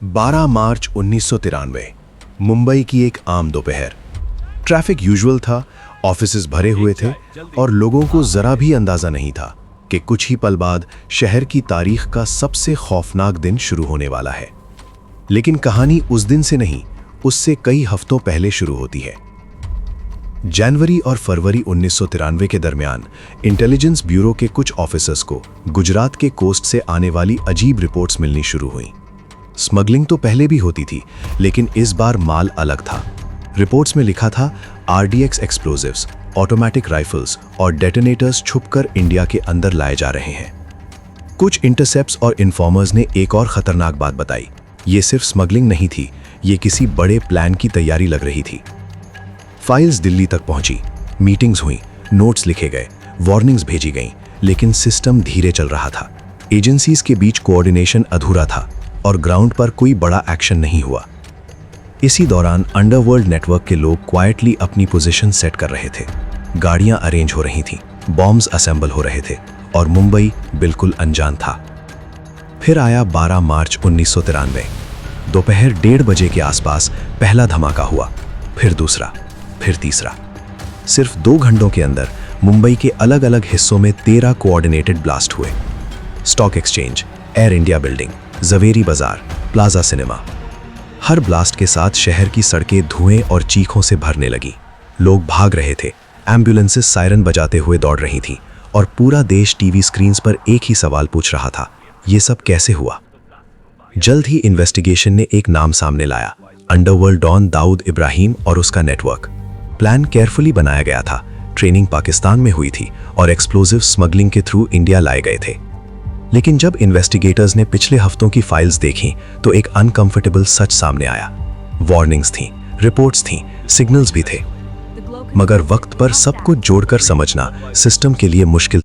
12 मार्च 1993 मुंबई की एक आम दोपहर। ट्रैफिक यूजुअल था, ऑफिसेज भरे हुए थे और लोगों को जरा भी अंदाजा नहीं था कि कुछ ही पल बाद शहर की तारीख का सबसे खौफनाक दिन शुरू होने वाला है। लेकिन कहानी उस दिन से नहीं, उससे कई हफ्तों पहले शुरू होती है। जनवरी और फरवरी 1993 के दरमियान इंटेलिजेंस ब्यूरो के कुछ ऑफिसर्स को गुजरात के कोस्ट से आने वाली अजीब रिपोर्ट्स मिलनी शुरू हुई। स्मगलिंग तो पहले भी होती थी, लेकिन इस बार माल अलग था। रिपोर्ट्स में लिखा था RDX एक्सप्लोजिव्स, ऑटोमेटिक राइफल्स और डेटोनेटर्स छुपकर इंडिया के अंदर लाए जा रहे हैं। कुछ इंटरसेप्ट्स और इन्फॉर्मर्स ने एक और खतरनाक बात बताई। ये सिर्फ स्मगलिंग नहीं थी, ये किसी बड़े प्लान की तैयारी लग रही थी। फाइल्स दिल्ली तक पहुंची, मीटिंग्स हुई, नोट्स लिखे गए, वार्निंग्स भेजी गईं, लेकिन सिस्टम धीरे चल रहा था। एजेंसीज के बीच कोऑर्डिनेशन अधूरा था और ग्राउंड पर कोई बड़ा एक्शन नहीं हुआ। इसी दौरान अंडरवर्ल्ड नेटवर्क के लोग क्वाइटली अपनी पोजीशन सेट कर रहे थे। गाड़ियां अरेंज हो रही थीं, बॉम्ब्स असेंबल हो रहे थे और मुंबई बिल्कुल अनजान था। फिर आया 12 मार्च 1993। दोपहर 1:30 बजे के आसपास पहला धमाका हुआ, फिर दूसरा, फिर तीसरा। सिर्फ 2 घंटों के अंदर मुंबई के अलग अलग हिस्सों में 13 कोऑर्डिनेटेड ब्लास्ट हुए। Stock exchange, Air India building, Zaveri Bazaar, plaza cinema. हर ब्लास्ट के साथ शहर की सड़कें धुएं और चीखों से भरने लगी। लोग भाग रहे थे, एम्बुलेंसेस सायरन बजाते हुए दौड़ रही थीं और पूरा देश टीवी स्क्रीन्स पर एक ही सवाल पूछ रहा था, ये सब कैसे हुआ? जल्द ही इन्वेस्टिगेशन ने एक नाम सामने लाया, अंडरवर्ल्ड डॉन दाऊद इब्राहिम और उसका नेटवर्क। प्लान केयरफुली बनाया गया था, ट्रेनिंग पाकिस्तान में हुई थी और एक्सप्लोजिव स्मगलिंग के थ्रू इंडिया लाए गए थे। लेकिन जब इन्वेस्टिगेटर्स ने पिछले हफ्तों की फाइल्स देखी तो एक अनकंफर्टेबल सच सामने आया। वार्निंग्स थीं, रिपोर्ट्स थीं, सिग्नल्स भी थे, मगर वक्त पर सब कुछ जोड़कर समझना सिस्टम के लिए मुश्किल